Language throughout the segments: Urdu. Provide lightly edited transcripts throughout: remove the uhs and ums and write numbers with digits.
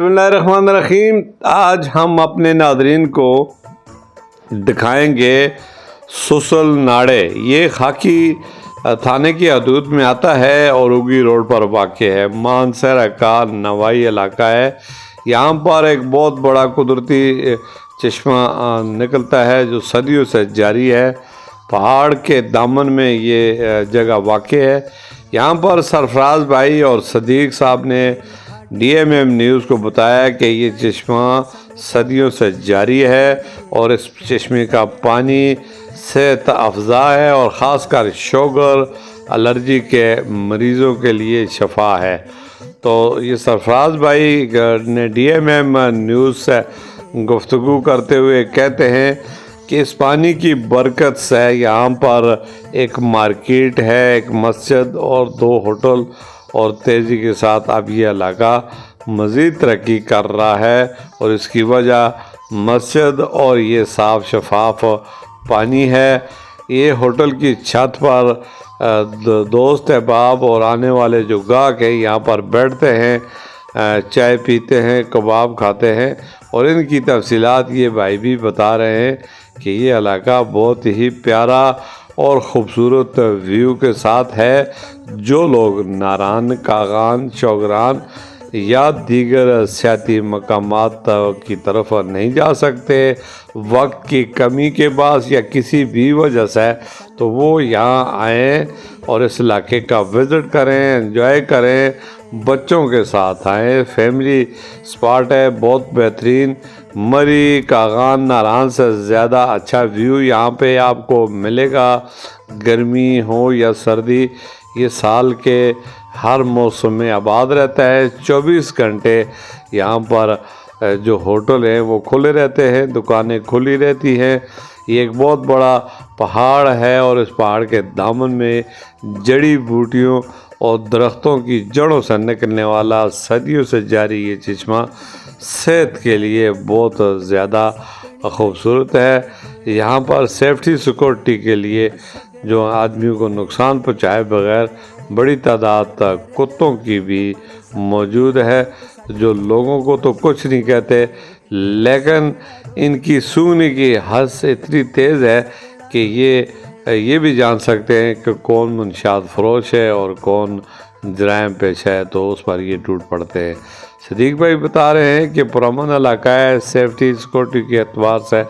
بسم اللہ الرحمن الرحیم۔ آج ہم اپنے ناظرین کو دکھائیں گے سسل ناڑے۔ یہ خاکی تھانے کی حدود میں آتا ہے اور اوگی روڈ پر واقع ہے۔ مانسہرہ کا نوائی علاقہ ہے۔ یہاں پر ایک بہت بڑا قدرتی چشمہ نکلتا ہے جو صدیوں سے جاری ہے۔ پہاڑ کے دامن میں یہ جگہ واقع ہے۔ یہاں پر سرفراز بھائی اور صدیق صاحب نے DMM نیوز کو بتایا کہ یہ چشمہ صدیوں سے جاری ہے اور اس چشمے کا پانی صحت افزا ہے اور خاص کر شوگر الرجی کے مریضوں کے لیے شفا ہے۔ تو یہ سرفراز بھائی نے DMM نیوز سے گفتگو کرتے ہوئے کہتے ہیں کہ اس پانی کی برکت سے یہاں پر ایک مارکیٹ ہے، ایک مسجد اور 2 ہوٹل، اور تیزی کے ساتھ اب یہ علاقہ مزید ترقی کر رہا ہے اور اس کی وجہ مسجد اور یہ صاف شفاف پانی ہے۔ یہ ہوٹل کی چھت پر دوست احباب اور آنے والے جو گاہک ہیں یہاں پر بیٹھتے ہیں، چائے پیتے ہیں، کباب کھاتے ہیں، اور ان کی تفصیلات یہ بھائی بھی بتا رہے ہیں کہ یہ علاقہ بہت ہی پیارا اور خوبصورت ویو کے ساتھ ہے۔ جو لوگ ناران، کاغان، چوگران یا دیگر سیاحتی مقامات کی طرف نہیں جا سکتے وقت کی کمی کے باعث یا کسی بھی وجہ سے، تو وہ یہاں آئیں اور اس علاقے کا وزٹ کریں، انجوائے کریں، بچوں کے ساتھ آئیں۔ فیملی سپاٹ ہے، بہت بہترین۔ مری، کاغان، ناران سے زیادہ اچھا ویو یہاں پہ آپ کو ملے گا۔ گرمی ہو یا سردی، یہ سال کے ہر موسم میں آباد رہتا ہے۔ 24 گھنٹے یہاں پر جو ہوٹل ہیں وہ کھلے رہتے ہیں، دکانیں کھلی رہتی ہیں۔ یہ ایک بہت بڑا پہاڑ ہے اور اس پہاڑ کے دامن میں جڑی بوٹیوں اور درختوں کی جڑوں سے نکلنے والا صدیوں سے جاری یہ چشمہ صحت کے لیے بہت زیادہ خوبصورت ہے۔ یہاں پر سیفٹی سیکورٹی کے لیے جو آدمیوں کو نقصان پہنچائے بغیر بڑی تعداد کتوں کی بھی موجود ہے، جو لوگوں کو تو کچھ نہیں کہتے لیکن ان کی سونگنے کی حد اتنی تیز ہے کہ یہ بھی جان سکتے ہیں کہ کون منشیات فروش ہے اور کون جرائم پیش ہے، تو اس پر یہ ٹوٹ پڑتے ہیں۔ صدیق بھائی بتا رہے ہیں کہ پرامن علاقہ ہے، سیفٹی سیکورٹی کے اعتبار سے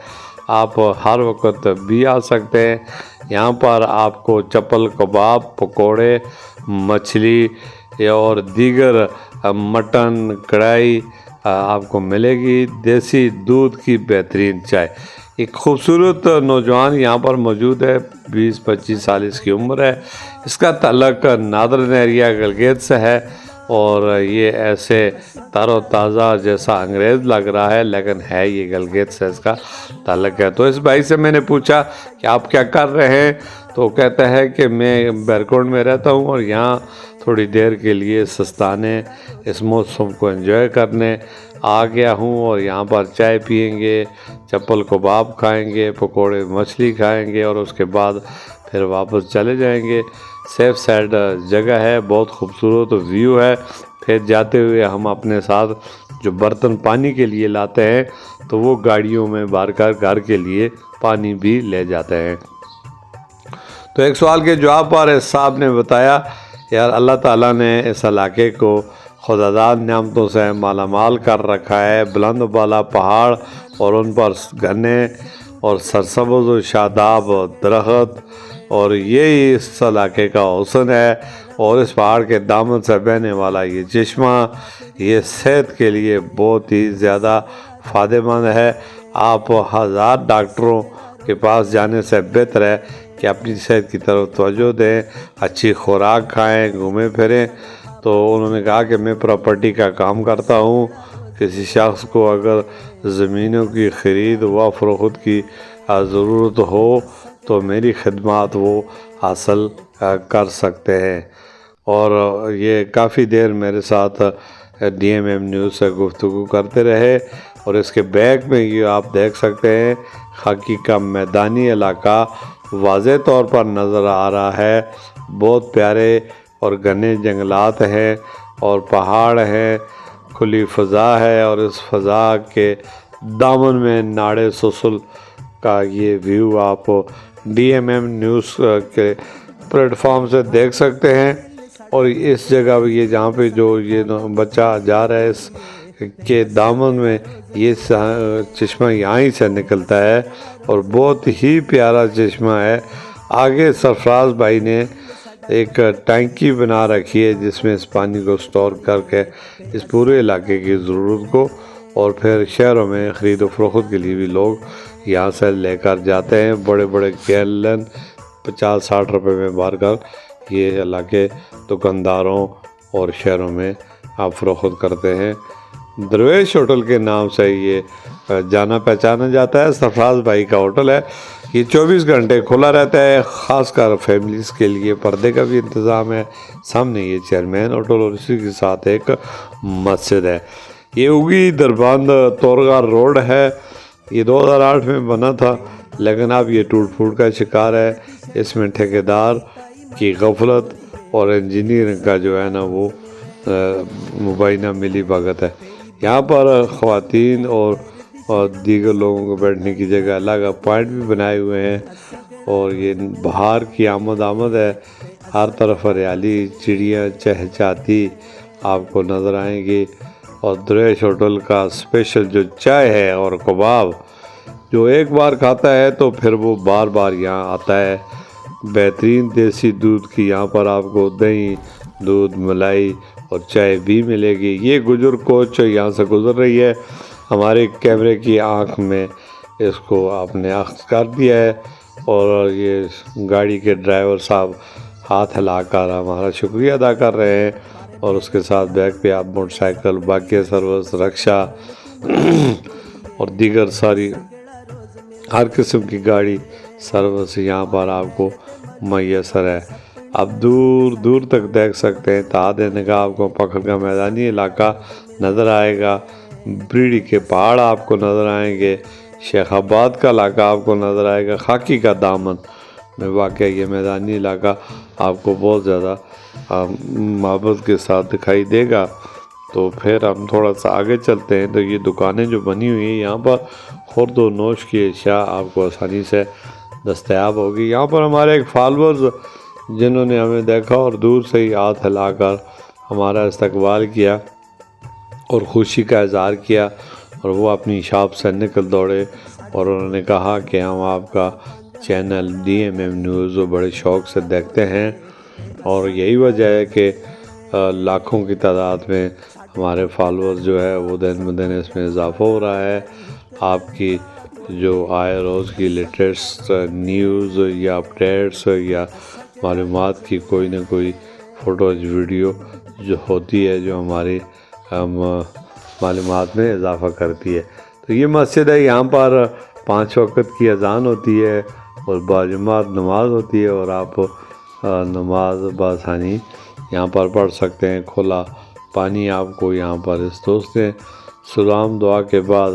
آپ ہر وقت بھی آ سکتے ہیں۔ یہاں پر آپ کو چپل، کباب، پکوڑے، مچھلی اور دیگر مٹن، کڑھائی آپ کو ملے گی۔ دیسی دودھ کی بہترین چائے۔ ایک خوبصورت نوجوان یہاں پر موجود ہے، 20-25 سال اس کی عمر ہے۔ اس کا تعلق نادرن ایریا گلگت سے ہے اور یہ ایسے تر و تازہ جیسا انگریز لگ رہا ہے لیکن ہے یہ گلگت سے اس کا تعلق ہے۔ تو اس بھائی سے میں نے پوچھا کہ آپ کیا کر رہے ہیں، تو کہتا ہے کہ میں بیرکونڈ میں رہتا ہوں اور یہاں تھوڑی دیر کے لیے سستانے اس موسم کو انجوائے کرنے آ گیا ہوں، اور یہاں پر چائے پئیں گے، چپل کباب کھائیں گے، پکوڑے مچھلی کھائیں گے اور اس کے بعد پھر واپس چلے جائیں گے۔ سیف سائڈ جگہ ہے، بہت خوبصورت ویو ہے۔ پھر جاتے ہوئے ہم اپنے ساتھ جو برتن پانی کے لیے لاتے ہیں تو وہ گاڑیوں میں بھر کر گھر کے لیے پانی بھی لے جاتے ہیں۔ تو ایک سوال کے جواب پر اس صاحب نے بتایا، یار اللہ تعالیٰ نے اس علاقے کو خداداد نعمتوں سے مالا مال کر رکھا ہے۔ بلند و بالا پہاڑ اور ان پر گھنے اور سرسبز و شاداب درخت، اور یہی اس علاقے کا حسن ہے۔ اور اس پہاڑ کے دامن سے بہنے والا یہ چشمہ یہ صحت کے لیے بہت ہی زیادہ فائدہ مند ہے۔ آپ 1000 ڈاکٹروں کے پاس جانے سے بہتر ہے کہ اپنی صحت کی طرف توجہ دیں، اچھی خوراک کھائیں، گھومیں پھریں۔ تو انہوں نے کہا کہ میں پراپرٹی کا کام کرتا ہوں، کسی شخص کو اگر زمینوں کی خرید و فروخت کی ضرورت ہو تو میری خدمات وہ حاصل کر سکتے ہیں۔ اور یہ کافی دیر میرے ساتھ DMM نیوز سے گفتگو کرتے رہے، اور اس کے بیک میں یہ آپ دیکھ سکتے ہیں خاکی کا میدانی علاقہ واضح طور پر نظر آ رہا ہے۔ بہت پیارے اور گھنے جنگلات ہیں اور پہاڑ ہیں، کھلی فضا ہے اور اس فضا کے دامن میں ناڑے سسل کا یہ ویو آپ DMM نیوز کے پلیٹ فارم سے دیکھ سکتے ہیں۔ اور اس جگہ بھی یہ جہاں پہ جو یہ بچہ جا رہا ہے اس کے دامن میں یہ چشمہ یہاں ہی سے نکلتا ہے اور بہت ہی پیارا چشمہ ہے۔ آگے سرفراز بھائی نے ایک ٹینکی بنا رکھی ہے جس میں اس پانی کو سٹور کر کے اس پورے علاقے کی ضرورت کو اور پھر شہروں میں خرید و فروخت کے لیے بھی لوگ یہاں سے لے کر جاتے ہیں۔ بڑے بڑے گیلن 50-60 روپے میں بھر کر یہ علاقے دکانداروں اور شہروں میں آپ فروخت کرتے ہیں۔ درویش ہوٹل کے نام سے یہ جانا پہچانا جاتا ہے۔ سرفراز بھائی کا ہوٹل ہے، یہ 24 گھنٹے کھلا رہتا ہے، خاص کر فیملیز کے لیے پردے کا بھی انتظام ہے۔ سامنے یہ چیئرمین ہوٹل اور اسی کے ساتھ ایک مسجد ہے۔ یہ اوگی دربند تورگار روڈ ہے، یہ 2008 میں بنا تھا لیکن اب یہ ٹوٹ پھوٹ کا شکار ہے۔ اس میں ٹھیکیدار کی غفلت اور انجینئرنگ کا جو ہے نا وہ مبینہ ملی بھگت ہے۔ یہاں پر خواتین اور دیگر لوگوں کو بیٹھنے کی جگہ الگ پوائنٹ بھی بنائے ہوئے ہیں اور یہ بہار کی آمد ہے۔ ہر طرف ہریالی، چڑیاں چہچہاتی آپ کو نظر آئیں گی اور درویش ہوٹل کا اسپیشل جو چائے ہے اور کباب جو ایک بار کھاتا ہے تو پھر وہ بار بار یہاں آتا ہے۔ بہترین دیسی دودھ کی یہاں پر آپ کو دہی، دودھ، ملائی اور چائے بھی ملے گی۔ یہ گجر کوچ یہاں سے گزر رہی ہے، ہمارے کیمرے کی آنکھ میں اس کو آپ نے اخذ کر دیا ہے اور یہ گاڑی کے ڈرائیور صاحب ہاتھ ہلا کر ہمارا شکریہ ادا کر رہے ہیں اور اس کے ساتھ بیک پہ آپ موٹر سائیکل، باقی سروس، رکشا اور دیگر ساری ہر قسم کی گاڑی سروس یہاں پر آپ کو میسر ہے۔ آپ دور دور تک دیکھ سکتے ہیں، تا دینے کا آپ کو پکھر کا میدانی علاقہ نظر آئے گا، بریڈی کے پہاڑ آپ کو نظر آئیں گے، شیخ آباد کا علاقہ آپ کو نظر آئے گا، خاکی کا دامن میں واقع یہ میدانی علاقہ آپ کو بہت زیادہ محبت کے ساتھ دکھائی دے گا۔ تو پھر ہم تھوڑا سا آگے چلتے ہیں تو یہ دکانیں جو بنی ہوئی ہیں یہاں پر خورد و نوش کی اشیاء آپ کو آسانی سے دستیاب ہوگی۔ یہاں پر ہمارے ایک فالورز جنہوں نے ہمیں دیکھا اور دور سے ہی ہاتھ ہلا کر ہمارا استقبال کیا اور خوشی کا اظہار کیا اور وہ اپنی شاپ سے نکل دوڑے اور انہوں نے کہا کہ ہم آپ کا چینل DMM نیوز بڑے شوق سے دیکھتے ہیں اور یہی وجہ ہے کہ لاکھوں کی تعداد میں ہمارے فالورز جو ہے وہ دن بدن اس میں اضافہ ہو رہا ہے۔ آپ کی جو آئے روز کی لیٹسٹ نیوز یا اپڈیٹس یا معلومات کی کوئی نہ کوئی فوٹوز ویڈیو جو ہوتی ہے جو ہماری معلومات میں اضافہ کرتی ہے۔ تو یہ مسجد ہے، یہاں پر 5 وقت کی اذان ہوتی ہے اور باجماعت نماز ہوتی ہے اور آپ نماز بآسانی یہاں پر پڑھ سکتے ہیں۔ کھلا پانی آپ کو یہاں پر اس دوست نے سلام دعا کے بعد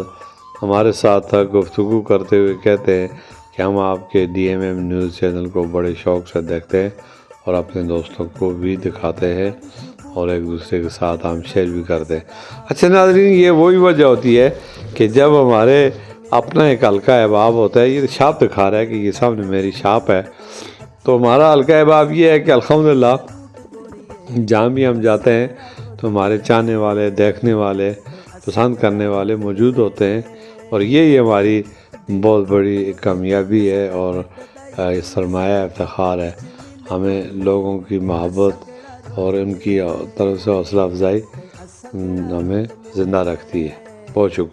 ہمارے ساتھ گفتگو کرتے ہوئے کہتے ہیں کہ ہم آپ کے DMM نیوز چینل کو بڑے شوق سے دیکھتے ہیں اور اپنے دوستوں کو بھی دکھاتے ہیں اور ایک دوسرے کے ساتھ ہم شیئر بھی کرتے ہیں۔ اچھا ناظرین، یہ وہی وجہ ہوتی ہے کہ جب ہمارے اپنا ایک حلقہ احباب ہوتا ہے، یہ شاپ دکھا رہا ہے کہ یہ سامنے میری شاپ ہے، تو ہمارا حلقہ احباب یہ ہے کہ الحمدللہ جہاں بھی ہم جاتے ہیں تو ہمارے چاہنے والے، دیکھنے والے، پسند کرنے والے موجود ہوتے ہیں اور یہی ہماری بہت بڑی کامیابی ہے اور سرمایہ افتخار ہے۔ ہمیں لوگوں کی محبت اور ان کی طرف سے حوصلہ افزائی ہمیں زندہ رکھتی ہے۔ بہت شکریہ۔